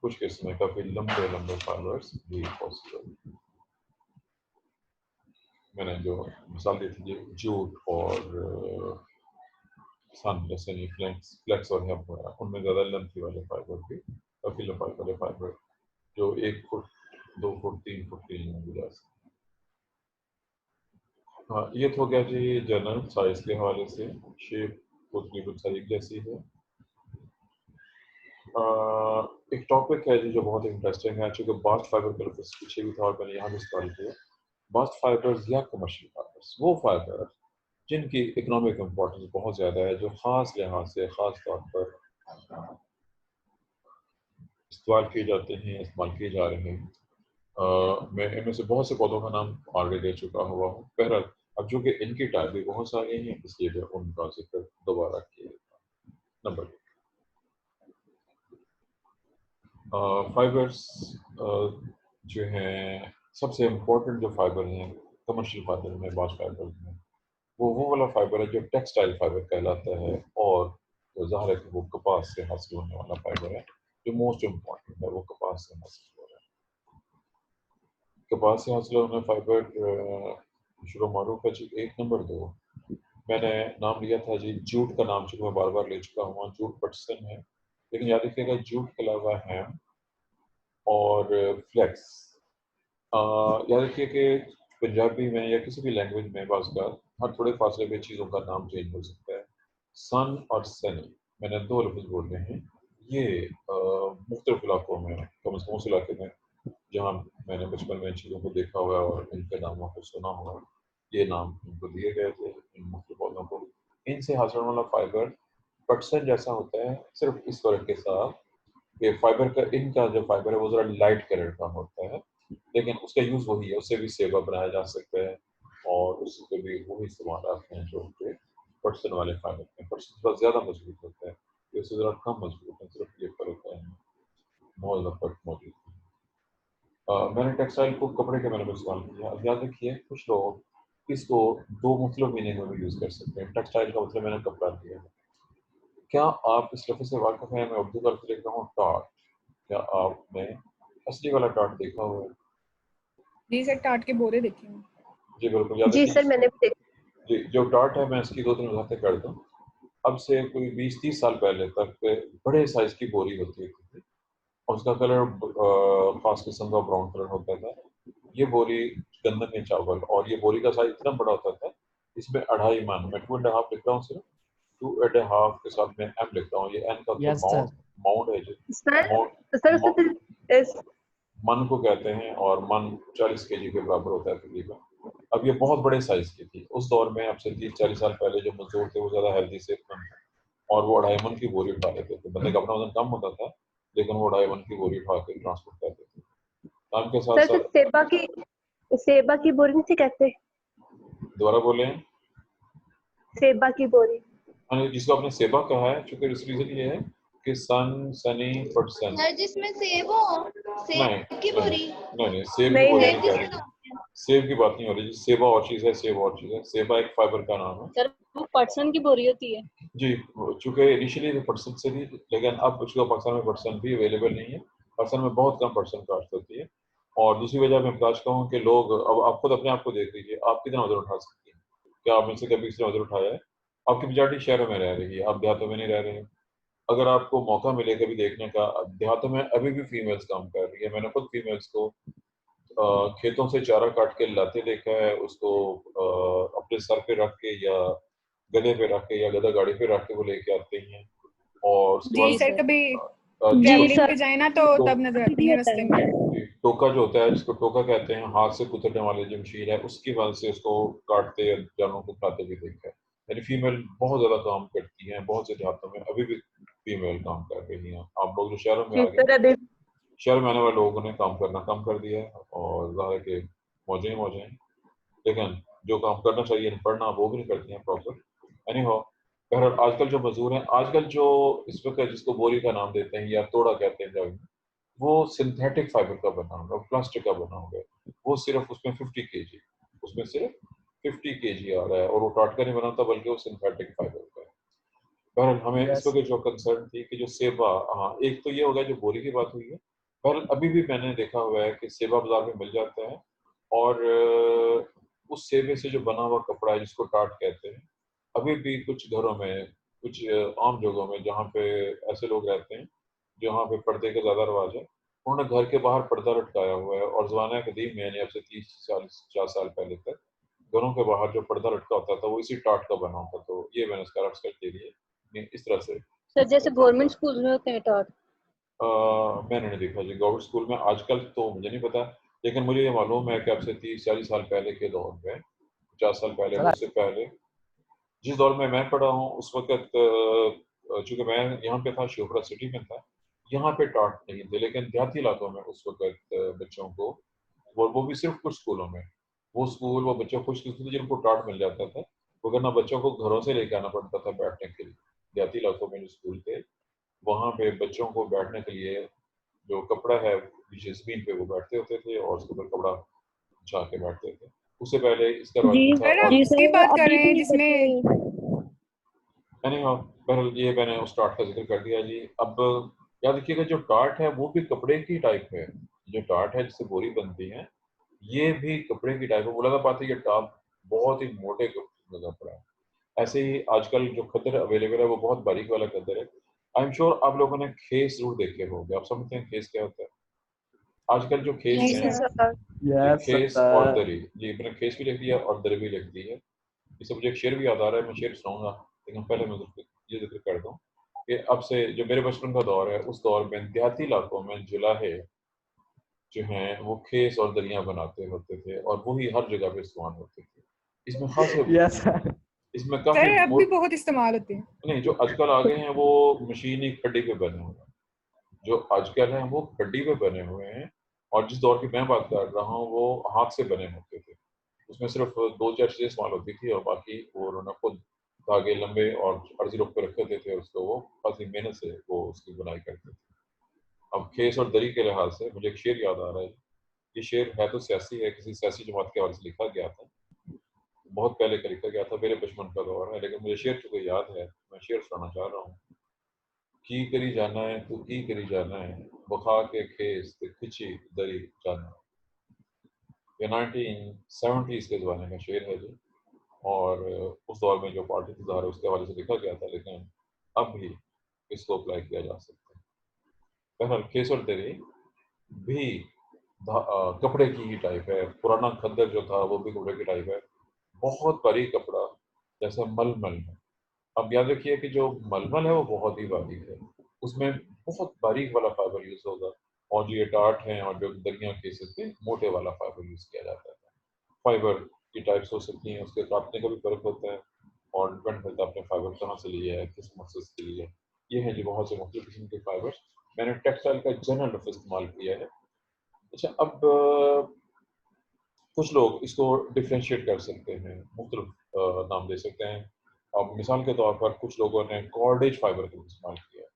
कुछ किस्म में काफ़ी लंबे लंबे फाइबर्स भी पॉसिबल। मैंने जो मिसाल दी थी जूट और सन जैसे नहीं फ्लेक्स और हेम्प वगैरह, उनमें ज़्यादा लेंथी वाले फाइबर भी, काफ़ी लंबाई वाले फाइबर जो 1 फुट 2 फुट 3 फुट की जा सकते। हाँ, ये तो हो गया जी जनरल साइज के हवाले से। शेप तो तकरीबन सारी एक जैसी है। एक टॉपिक है जी जो बहुत इंटरेस्टिंग है, चूँकि बास्ट फाइबर का लफ्ज़ पीछे भी था और मैंने यहाँ भी इस्तेमाल किया। बास्ट फाइबर्स या कमर्शियल फाइबर्स, वो फाइबर जिनकी इकोनॉमिक इम्पोर्टेंस बहुत ज़्यादा है, जो ख़ास लिहाज से ख़ास तौर पर इस्तेमाल किए जाते हैं, इस्तेमाल किए जा रहे हैं। मैं इनमें से बहुत से पौधों का नाम ऑलरेडी दे चुका हुआ हूँ। बहरहाल अब चूँकि इनकी टाइप भी बहुत सारे हैं, इसलिए मैं उनका जिक्र दोबारा किया था। नंबर फाइबर्स जो हैं, सबसे इम्पोर्टेंट जो फाइबर हैं कमर्शियल फाइबर में, बास्ट फाइबर में, वो वाला फाइबर है जो टेक्सटाइल फाइबर कहलाता है, और तो ज़ाहिर है कि वो कपास से हासिल होने वाला फाइबर है। जो मोस्ट इम्पोर्टेंट है वो कपास से हासिल हो रहा है। कपास से हासिल होने फाइबर शुरू मारूफ है जी। 1 नंबर 2 मैंने नाम लिया था जी जूट का नाम, चूँकि मैं बार बार ले चुका हूँ, जूट पटसन है, लेकिन याद रखिएगा जूट के अलावा हैम और फ्लेक्स। याद रखिए कि पंजाबी में या किसी भी लैंग्वेज में बाज़ हर थोड़े फासले में चीज़ों का नाम चेंज हो सकता है। सन और सनी मैंने 2 लफ्ज़ बोले हैं। ये मुख्तलिफ इलाकों में, कम से कम उस इलाके में जहाँ मैंने बचपन में इन चीज़ों को देखा हुआ है और इनके नामों को सुना हुआ है, ये नाम इनको दिए गए थे इन मुख्तलिफ पौधों को। इनसे हासिल होने वाला फाइबर पटसन जैसा होता है, सिर्फ इस फ़र्क के साथ कि फाइबर का, इनका जो फाइबर है वो ज़रा लाइट कलर का होता है, लेकिन उसका यूज़ वही है, उससे भी सेवा बनाया जा सकता है और उसके भी वही इस्तेमाल आते हैं जो कि पटसन वाले फाइबर हैं। पटसन थोड़ा ज़्यादा मजबूत होता है, ये उससे ज़रा कम मजबूत है, सिर्फ ये फ़र्क है, बहुत ज़्यादा फ़र्क मौजूद है। मैंने टेक्सटाइल को कपड़े के मैंने में इस्तेमाल किया। अब याद रखिए कुछ लोग इसको 2 मुख्तलिफ मीनिंग में भी यूज़ कर सकते हैं। टेक्सटाइल का मतलब मैंने कपड़ा लिया है। क्या आप इस लफ्ज़ से वाक़िफ़ हैं? मैं उर्दू का अर्थ लिख रहा हूँ टाट। क्या आपने असली वाला टाट देखा हुआ है? जी सर, टाट के बोरे देखे हैं। जी बिल्कुल, याद जी रखिए सर, मैंने भी देखा। जी, जो टाट है मैं इसकी 2-3 वज़ाहतें कर दूँ। अब से कोई 20-30 साल पहले तक बड़े साइज़ की बोरी होती थी और उसका कलर ख़ास किस्म का ब्राउन कलर होता था। ये बोरी गंदम में चावल, और ये बोरी का साइज़ इतना बड़ा होता था, इसमें 2.5 मन, मैं 2 एंड हाफ लिख रहा हूँ सिर्फ, 2 एंड हाफ के साथ मैं एम लिख रहा हूँ। ये एन का तो यस सर। माउंट है जी। सर सर माउंट सर इस मन को कहते हैं, और मन 40 केजी के बराबर होता है तकरीबन। अब ये बहुत बड़े साइज की थी उस दौर में। अब से 30-40 साल पहले जो मजदूर थे वो ज़्यादा हेल्दी सेहतमंद थे और वो 2.5 मन की बोरी उठा लेते थे। बंदे का अपना वजन कम होता था, लेकिन वो 2.5 मन की बोरी उठा के ट्रांसपोर्ट करते थे। काम के साथ सर साथ, सेबा की बोरी नहीं कहते? दोबारा बोले, सेबा की बोरी। जिसको आपने सेबा कहा है, चूंकि रीजन ये है कि सन, सनी, पटसन। सर जिसमें सेब हो, नहीं सेब की बोरी। नहीं, सेब की नहीं बोरी नहीं नहीं कह रही, सेब की बात नहीं हो रही। सेबा और चीज़ है, सेब और चीज़ है। सेबा एक फाइबर का नाम है सर वो पटसन की बोरी होती है। जी। चूंकि इनिशियली तो पटसन से थी, लेकिन अब चूंकि पाकिस्तान में पटसन भी अवेलेबल नहीं है। पाकिस्तान में बहुत कम पटसन काश्त होती है। और दूसरी वजह मैं बताज कहूँ कि लोग, अब आप खुद अपने आप को देख लीजिए, आप कितना वजन उठा सकती हैं? क्या आप में से कभी किसी ने वजन उठाया है? आपकी मेजॉरिटी शहरों में रह रही है, आप देहातों में नहीं रह रहे हैं। अगर आपको मौका मिले कभी देखने का, देहातों में अभी भी फीमेल्स काम कर रही है। मैंने खुद फीमेल्स को खेतों से चारा काट के लाते देखा है, उसको अपने सर पे रख के या गधे पे रख के या गधा गाड़ी पे रख के वो लेके आते हैं। और उसके जी बाद सर, कभी जी ट्रैवलिंग सर, पे जाए ना तो तो तब नजर आती भी हैं होता रास्ते है। में। टोका जो होता है, जिसको टोका कहते हैं, हाथ से कुतरने वाली जो मशीन है, उसकी मदद से उसको काटते या जानवरों को खाते भी देखा है। यानी फीमेल बहुत ज्यादा काम करती हैं। बहुत से देहातों में अभी भी फीमेल काम कर रही हैं। आप लोग जो शहरों में आ गए, शहर में आने वाले लोगों ने काम करना कम कर दिया है और ज़ाहिर है कि मौजें ही मौजें हैं। लेकिन जो काम करना चाहिए पढ़ना, वो भी नहीं करती हैं प्रॉपर। एनी हो, बहरहाल आजकल जो मजदूर हैं, आजकल जो इस वक्त जिसको बोरी का नाम देते हैं या तोड़ा कहते हैं जब, वो सिंथेटिक फाइबर का बना होगा, प्लास्टिक का बना होगा। वो सिर्फ उसमें 50 kg, उसमें सिर्फ 50 kg आ रहा है और वो टाट का नहीं बनाता बल्कि वो सिंथेटिक फाइबर का है। बहरहाल हमें इस वक्त जो कंसर्न थी कि जो सेबा, हाँ एक तो ये हो गया जो बोरी की बात हुई है। बहरहाल अभी भी मैंने देखा हुआ है कि सेबा बाजार में मिल जाता है और उस सेबे से जो बना हुआ कपड़ा है जिसको टाट कहते हैं, अभी भी कुछ घरों में, कुछ आम जगहों में जहाँ पे ऐसे लोग रहते हैं जहाँ पे पर्दे का ज़्यादा रवाज है, उन्होंने घर के बाहर पर्दा लटकाया हुआ है। और ज़माना कदीम में, यानी अब से 30-40 साल पहले तक, घरों के बाहर जो पर्दा लटका होता था वो इसी टाट का बना होता। तो ये मैंने इसका रक्स के लिए इस तरह से सर जैसे गवर्नमेंट स्कूल में होते हैं टाट। मैंने नहीं देखा जी गवर्नमेंट स्कूल में। आजकल तो मुझे नहीं पता, लेकिन मुझे ये मालूम है कि अब से 30-40 साल पहले के दौर में, 50 साल पहले, उससे पहले जिस दौर में मैं पढ़ा हूँ उस वक्त, चूंकि मैं यहाँ पे था, शिवपुरा सिटी में था, यहाँ पे टाट नहीं थे। लेकिन देहाती इलाकों में उस वक्त बच्चों को, वो भी सिर्फ कुछ स्कूलों में, वो बच्चों को खुश थे जिनको टाट मिल जाता था। वरना बच्चों को घरों से लेके आना पड़ता था बैठने के लिए। देहाती इलाकों में जो स्कूल थे, वहाँ पे बच्चों को बैठने के लिए जो कपड़ा है नीचे जमीन पे वो बैठते होते थे और उसके ऊपर कपड़ा बिछा के बैठते थे। उससे पहले इसका रवाज जी नहीं था। सर आप और जी किसकी सर, बात कर अभी रहे हैं भी जिसमें बच्चे। मैंने, हाँ बहरहाल ये मैंने उस टाट का जिक्र कर दिया जी। अब याद रखिएगा, जो टाट है वो भी कपड़े की टाइप है। जो टाट है जिससे बोरी बनती है, ये भी कपड़े की टाइप है। मुलाजा पाते ये टाप बहुत ही मोटे कपड़े का कपड़ा है। ऐसे ही आजकल जो खद्दर अवेलेबल है वो बहुत बारीक वाला खद्दर है। आई एम श्योर आप लोगों ने खेस जरूर देखे होंगे। आप समझते हैं खेस क्या होता है? आजकल जो खेस नहीं हैं, सर। ये खेस और दरी, जी मैंने खेस भी लिख दिया और दरी भी लिख दी है। इससे मुझे एक शेर भी याद आ रहा है, मैं शेर सुनाऊंगा, लेकिन पहले मैं ये जिक्र कर दूं कि अब से जो मेरे बचपन का दौर है, उस दौर में देहाती इलाकों में जुलाहे जो हैं वो खेस और दरियां बनाते होते थे और वही हर जगह पे इस्तेमाल होते थे। इसमें खास इसमें काफी सर अब भी बहुत इस्तेमाल होते हैं। नहीं, जो आजकल आ गए हैं वो मशीनी खड्डी पे बने हुए हैं। जो आजकल हैं वो खड्डी पे बने हुए हैं। और जिस दौर की मैं बात कर रहा हूँ वो हाथ से बने होते थे। उसमें सिर्फ 2-4 चीजें इस्तेमाल होती थी और बाकी वो उन्होंने खुद धागे लंबे और अर्जी रोक पे रखे होते थे, उसको वो काफी मेहनत से वो उसकी बुनाई करते थे। अब खेस और दरी के लिहाज से मुझे एक शेर याद आ रहा है। ये शेर है तो सियासी है, किसी सियासी जमात के हवाले से लिखा गया था, बहुत पहले का लिखा गया था, मेरे बचपन का दौर है, लेकिन मुझे शेर चूंकि याद है, मैं शेर सुनाना चाह रहा हूँ। की करी जाना है तू की करी जाना है, बखा के खेस ते खिंची दरी जाना। ये 1970s के ज़माने का शेर है जी। और उस दौर में जो पार्टी इंतजार है उसके हवाले से लिखा गया था, लेकिन अब भी इसको अप्लाई किया जा सकता है। बहरहाल खेस और दरी भी कपड़े की ही टाइप है। पुराना खद्दर जो था वो भी कपड़े की टाइप है, बहुत बारीक कपड़ा, जैसा मलमल है। अब याद रखिए कि जो मलमल है वो बहुत ही बारीक है, उसमें बहुत बारीक वाला फाइबर यूज होगा। और जो ये टाट हैं और जो दरिया केसेस पे मोटे वाला फाइबर यूज किया जाता है। फाइबर की टाइप्स हो सकती हैं, उसके काटने का भी फर्क होता है और डिपेंड करता है आपने फाइबर कहाँ से लिया है, किस मकसद के लिए। ये है जी बहुत से मुख्तलिफ किस्म के फाइबर। मैंने टेक्सटाइल का जनरल लफ्ज़ इस्तेमाल किया है। अच्छा, अब कुछ लोग इसको डिफ्रेंशिएट कर सकते हैं, मुख्तलिफ नाम दे सकते हैं। अब मिसाल के तौर पर कुछ लोगों ने कॉर्डेज फाइबर का इस्तेमाल किया है।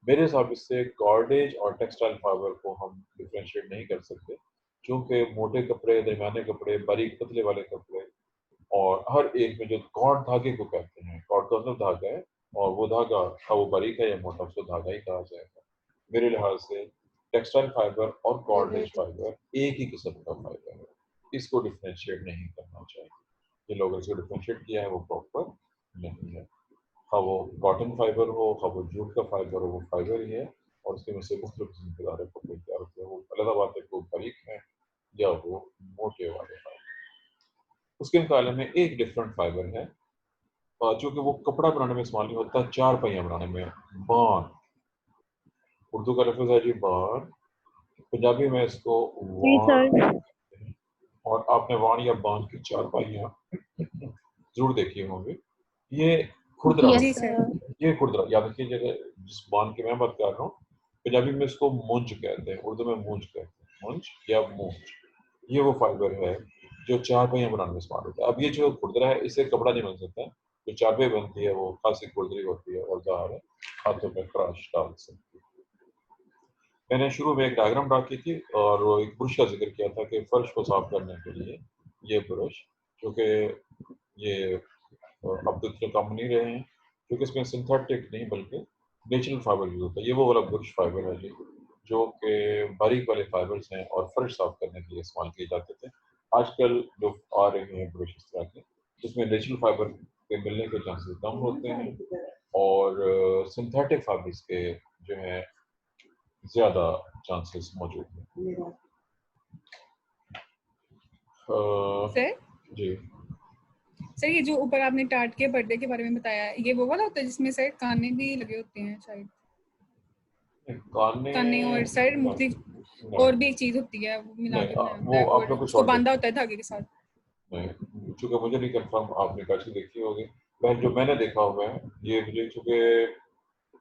मेरे हिसाब से कॉर्डेज और टेक्सटाइल फाइबर को हम डिफ्रेंशिएट नहीं कर सकते, क्योंकि मोटे कपड़े, दरमियाने कपड़े, बारीक पतले वाले कपड़े, और हर एक में जो कॉर्ड धागे को कहते हैं, कॉर्ड का मतलब धागा है, और वो धागा वो बारीक है या मोटा, उसको धागा ही कहा जाएगा मेरे लिहाज से। टेक्सटाइल फाइबर और कॉर्डेज फाइबर एक ही किस्म का फाइबर है, इसको डिफरेंशिएट नहीं करना चाहिए। जिन लोगों ने इसको डिफरेंशिएट किया है वो प्रॉपर नहीं है। हाँ वो कॉटन फाइबर हो, हाँ वो जूट का फाइबर हो, वो फाइबर ही है और उसके में से मुख्तलिफ किस्म के दायरे कपड़े तैयार होते हैं। वो अलग बात है, वो बारीक है या वो मोटे वाले फाइबर। उसके मुकाबले में एक डिफरेंट फाइबर है जो कि वो कपड़ा बनाने में इस्तेमाल नहीं होता, चार पहिया बनाने में, बान। उर्दू का लफ्ज़ है जी बान, पंजाबी में इसको जी वान सर। कहते हैं। और आपने वान या बान की चार पहियां जरूर देखी होंगी। ये खुरदरा यस जी होता सर। है, ये खुरदरा याद रखिए। जिस बान की मैं बात कर रहा हूँ पंजाबी में इसको मूंज कहते हैं, उर्दू में मूंज कहते हैं, मूंज या मूंज। ये वो फाइबर है जो चार पहिया बनाने में इस्तेमाल होता है। अब ये जो खुरदरा है इससे कपड़ा नहीं बन सकता। जो चार पहिया बनती है वो खासी खुरदरी होती है और ज़ाहिर है हाथों में खराश डाल सकती है। मैंने शुरू में एक डायग्राम ड्रा की थी और वो एक ब्रश का जिक्र किया था कि फर्श को साफ करने के लिए ये ब्रश, क्योंकि ये अब तो इतने कम नहीं रहे हैं, क्योंकि इसमें सिंथेटिक नहीं बल्कि नेचुरल फाइबर यूज होता है। ये वो वाला ब्रश फाइबर है जी जो कि बारीक वाले फाइबर्स हैं और फर्श साफ करने के लिए इस्तेमाल किए जाते थे। आजकल जो आ रहे हैं ब्रश इस तरह के, जिसमें नेचुरल फाइबर के मिलने के चांसेस कम होते हैं और सिंथेटिक फाइबर्स के जो है ज़्यादा चांसेस मौजूद हैं। सर जी सर ये जो ऊपर आपने टाट के पर्दे के बारे में बताया, ये वो वाला होता है जिसमें सर काने भी लगे होते हैं शायद? काने और सर मुख्तलिफ और भी एक चीज होती है, वो मिला के बनाया होता वो है और आपने कुछ उसको और बांधा होता है धागे के साथ। नहीं, चूंकि मुझे नहीं कंफर्म, आपने कैसे देखी होगी। मैं जो मैंने देखा हुआ है ये मुझे, चूंकि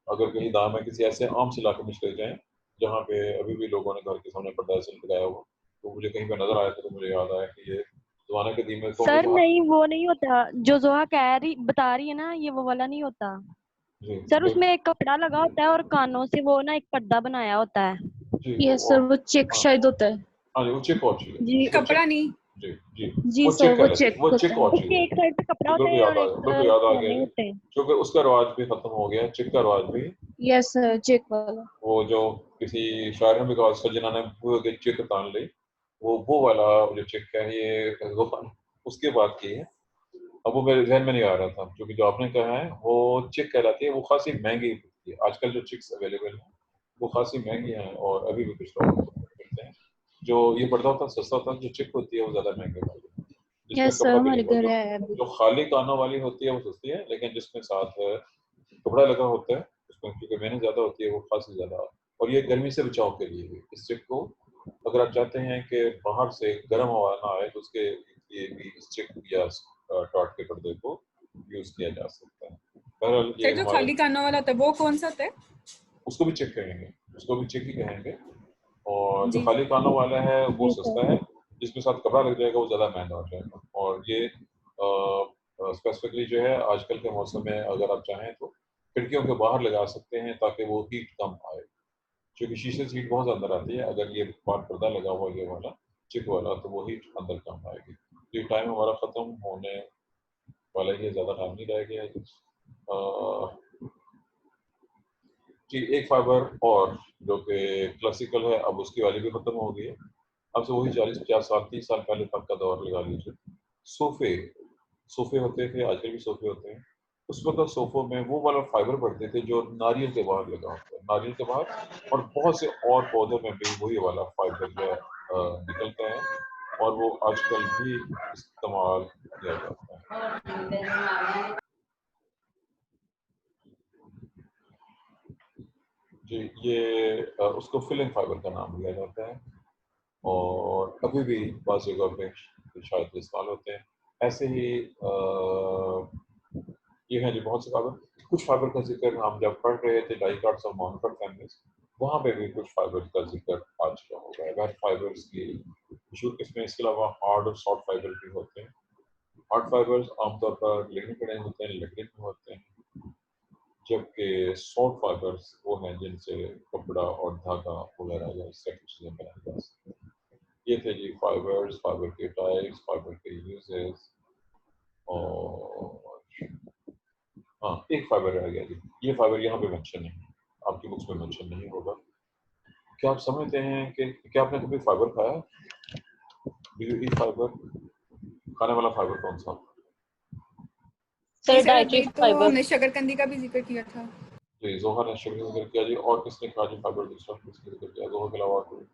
अगर कहीं दाम में किसी ऐसे आम से इलाके में चले जाएं जहाँ पे अभी भी लोगों ने घर के सामने पर्दा ऐसे लगाया हुआ, तो मुझे कहीं पे नजर आया था तो मुझे याद आया कि ये जमाने कदीम में सर नहीं, वो नहीं होता जो जोहा बता रही है ना, ये वो वाला नहीं होता जी सर। उसमें एक कपड़ा लगा होता है और कानों से वो ना एक पर्दा बनाया होता है। जी यस सर, वो चेक हाँ शायद होता है। हाँ जी, वो चिक और चीज है, जी उसको कपड़ा चिक। नहीं। जी जी जी वो सर, चिक वो कहलाती है, चेक वो चिक होता है। और चीज उसके है। एक साइड पे कपड़ा होता बिल्कुल है याद और आ एक गया, बिल्कुल याद आ गया काने जी, होते हैं। क्योंकि उसका रवाज भी खत्म हो गया, चिक का रवाज भी। यस सर, चेक वाला। वो जो किसी शायर ने भी कहा, सजना ने भूल के चिक तान ली, वो वाला जो चिक है ये उसके बाद की है। अब वो मेरे जहन में नहीं आ रहा था, क्योंकि जो आपने कहा है वो चिक कहलाती है। वो खासी महंगी होती है, आजकल जो चिक्स अवेलेबल हैं वो खासी महंगी हैं और अभी भी कुछ लोग करते हैं। जो ये पर्दा होता है सस्ता होता है, जो चिक होती है वो ज़्यादा महंगे होती है, जिसमें यस सर, कपड़ा भी हमारे लगा घर जो है अभी। जो खाली कानों वाली होती है वो सस्ती है, लेकिन जिसमें साथ कपड़ा लगा होता है उसमें क्योंकि मेहनत ज़्यादा होती है वो खासी ज़्यादा। और ये गर्मी से बचाव के लिए भी इस चिक को, अगर आप चाहते हैं कि बाहर से गर्म हवा ना आए तो उसके लिए भी इस चिक या टॉट के पर्दे को यूज़ किया जा सकता है। बहरहाल ये सर जो हमारे, खाली कानों वाला होता है वो कौन सा होता है? उसको भी चिक कहेंगे, उसको भी चिक ही कहेंगे। और जो जी खाली कानों वाला है वो जी सस्ता सर। है, जिसमें साथ कपड़ा लग जाएगा वो ज़्यादा महंगा हो जाएगा। और ये स्पेसिफिकली जो है आजकल के मौसम में अगर आप चाहें तो खिड़कियों के बाहर लगा सकते हैं ताकि वो हीट कम आए, क्योंकि शीशे से हीट बहुत अंदर आती है। अगर ये पार्ट पर्दा लगा हुआ ये वाला चिक वाला तो वो हीट अंदर कम आएगी। तो ये टाइम हमारा ख़त्म होने वाला ही है, ज़्यादा टाइम नहीं रह गया है। जी एक फाइबर और जो कि क्लासिकल है, अब उसकी वाली भी ख़त्म हो गई है। अब से वही 40-50 साल 30 साल पहले तक का दौर लगा लीजिए। सोफे सोफे होते थे, आजकल भी सोफे होते हैं। उस वक्त सोफों में वो वाला फाइबर पड़ते थे जो नारियल के बाहर लगा होता है, नारियल के बाहर और बहुत से और पौधों में भी वही वाला फाइबर जो है निकलता है और वो आजकल भी इस्तेमाल किया जाता है। जी ये उसको फिलिंग फाइबर का नाम दिया जाता है और अभी भी बाज़ जगह पे शायद इस्तेमाल होते हैं। ऐसे ही ये हैं जी बहुत से फाइबर। कुछ फाइबर का जिक्र हम जब पढ़ रहे थे डाइकाट्स और मोनोकाट फैमिलीज, वहाँ पे भी कुछ फाइबर का जिक्र आ चुका होगा है। वेट फाइबर्स की मशहूर किस्में, इसके अलावा हार्ड और सॉफ्ट फाइबर भी होते हैं। हार्ड फाइबर्स आमतौर पर लिग्निन बने होते हैं, लिग्निन में होते हैं, जबकि सॉफ्ट फाइबर्स वो हैं जिनसे कपड़ा और धागा वगैरह या इससे कुछ चीज़ें बनाई जा सकती हैं। ये थे जी फाइबर्स, फाइबर के टाइप्स, फाइबर के यूजेस। और हाँ एक फाइबर रह गया जी, ये फाइबर यहाँ पे मेंशन नहीं है, आपकी बुक्स में मेंशन नहीं होगा। क्या आप समझते हैं कि क्या आपने कभी फाइबर खाया? Do you eat fibre? खाने वाला फाइबर कौन सा? जी सर सर, डाइटरी अभी तो फाइबर। हमने शकरकंदी का भी जिक्र किया था। जी, जोहा ने शुगर जिक्र किया जी। और किसने कहा जी फाइबर दूसरा किसने जिक्र किया? जोहा के अलावा और कोई?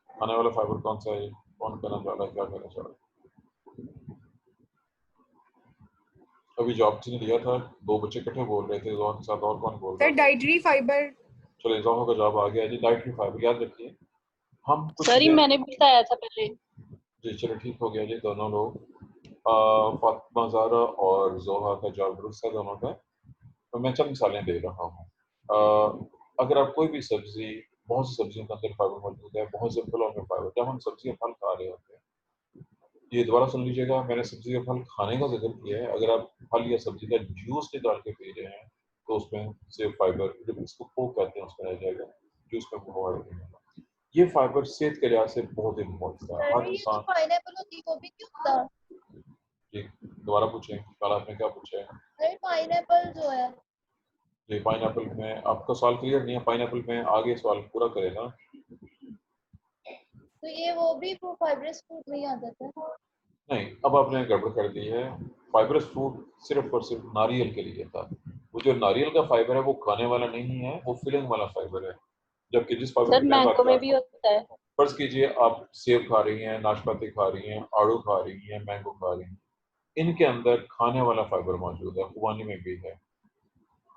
खाने वाला फाइबर कौन सा है? कौन कहना चाह रहा है, क्या कहना चाह रहा है? अभी जॉब ने लिया था, 2 बच्चे इकट्ठे बोल रहे थे, जोहा के साथ और कौन बोल रहा सर था? Dietary fibre. चलिए जोहा का जवाब आ गया जी, डाइटरी फाइबर। याद रखिए हम कुछ सर ये चीजें, मैंने भी बताया था पहले। जी चलो ठीक हो गया जी। दोनों लोग फातिमा ज़हरा और जोहा का जवाब दुरुस्त है दोनों का। तो मैं चंद मिसालें दे रहा हूँ। अगर आप कोई भी सब्जी, बहुत सी सब्जियों के अंदर फाइबर मौजूद है, बहुत से फलों में फाइबर। जब हम सब्जी और फल खा रहे होते हैं, ये दोबारा सुन लीजिएगा, मैंने सब्जी और फल खाने का जिक्र किया है। अगर आप फल या सब्जी का जूस निकाल के पी रहे हैं तो उसमें से फाइबर, जब इसको कोक कहते हैं, उसमें रह जाएगा, जूस में फाइबर नहीं होगा। ये फाइबर सेहत के लिहाज से बहुत इम्पोर्टेंट है। सर हर ये जो इंसान, पाइनएप्पल होती है वो भी क्यों होता? जी दोबारा पूछें, कल आपने क्या पूछा है? सर पाइनएप्पल जो है, जी पाइनएप्पल में आपका सवाल क्लियर नहीं है। पाइनएप्पल में आगे सवाल पूरा करेगा। तो ये वो भी फाइबरस फ्रूट में ही आ जाता है? नहीं, अब आपने गड़बड़ कर दी है। फाइबरस फ्रूट सिर्फ और सिर्फ नारियल के लिए था। वो जो नारियल का फाइबर है वो खाने वाला नहीं है, वो फिलिंग वाला फाइबर है। जबकि जिस फाइबर सर की मैं बात मैंगो कर में रहा भी हूँ, होता है। फर्ज कीजिए आप सेब खा रही हैं, नाशपाती खा रही हैं, आड़ू खा रही हैं, मैंगो खा रही हैं, इनके अंदर खाने वाला फाइबर मौजूद है, खुबानी में भी है।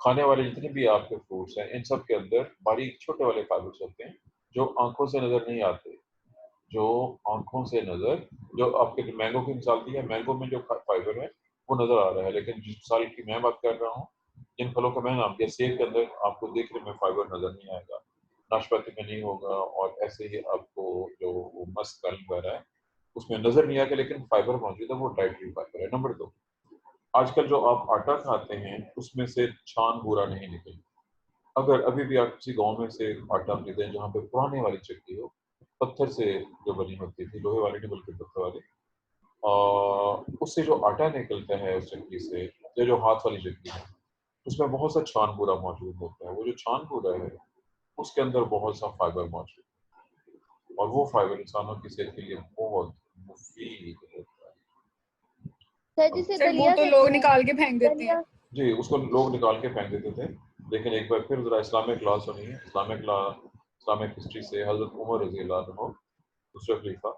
खाने वाले जितने भी आपके फ्रूट्स हैं, इन सब के अंदर बारीक छोटे वाले फाइबर्स होते हैं जो आंखों से नजर नहीं आते। जो आंखों से नजर, जो आपके मैंगो की मिसाल दी है, मैंगो में जो फाइबर है वो नजर आ रहा है, लेकिन जिस मिसाल की मैं बात कर रहा हूँ, जिन फलों का मैंने नाम दिया, सेब के अंदर आपको देखने में फाइबर नजर नहीं आएगा, नाशपाती में नहीं होगा, और ऐसे ही आपको जो मस्क वगैरह है उसमें नजर नहीं आएगा, लेकिन फाइबर मौजूद है, वो डाइटरी फाइबर है। नंबर 2, आजकल जो आप आटा खाते हैं उसमें से छान भूरा नहीं निकलता। अगर अभी भी आप किसी गांव में से आटा खरीदें जहाँ पे पुराने वाली चक्की हो, पत्थर से जो बनी होती थी, लोहे वाली नहीं बल्कि पत्थर वाली, उससे जो आटा निकलता है उस चक्की से, या जो हाथ वाली चक्की है, उसमें बहुत सा छान भूरा मौजूद होता है। वो जो छान भूरा है उसके अंदर बहुत सा फाइबर मौजूद है, और वो फाइबर इंसानों की सेहत के लिए बहुत मुफीद होता सर है। जिसे सर वो दलिया तो कहते लोग हैं, निकाल के फेंक देते हैं। दलिया। जी उसको लोग निकाल के फेंक देते थे, लेकिन एक बार फिर जरा इस्लामिक लॉ सुनिए। इस्लामिक हिस्ट्री से हजरत उमर रजी अल्लाह अन्हु, दूसरे खलीफा,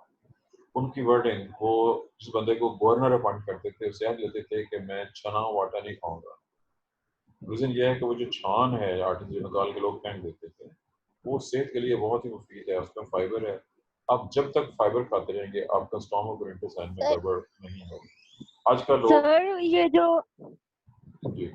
उनकी वर्डिंग, वो जिस बंदे को गवर्नर अपॉइंट करते थे उससे याद लेते थे कि मैं छना हुआ आटा नहीं खाऊंगा। रीजन ये है कि वो जो छान है आटे से निकाल के लोग फेंक देते थे, वो सेहत के लिए बहुत ही मुफीद है, उसमें फाइबर है। आप जब तक फाइबर खाते रहेंगे आपका स्टोमक और इंटेस्टाइन में सर गड़बड़ नहीं होगी। आज का लोग, सर ये जो जी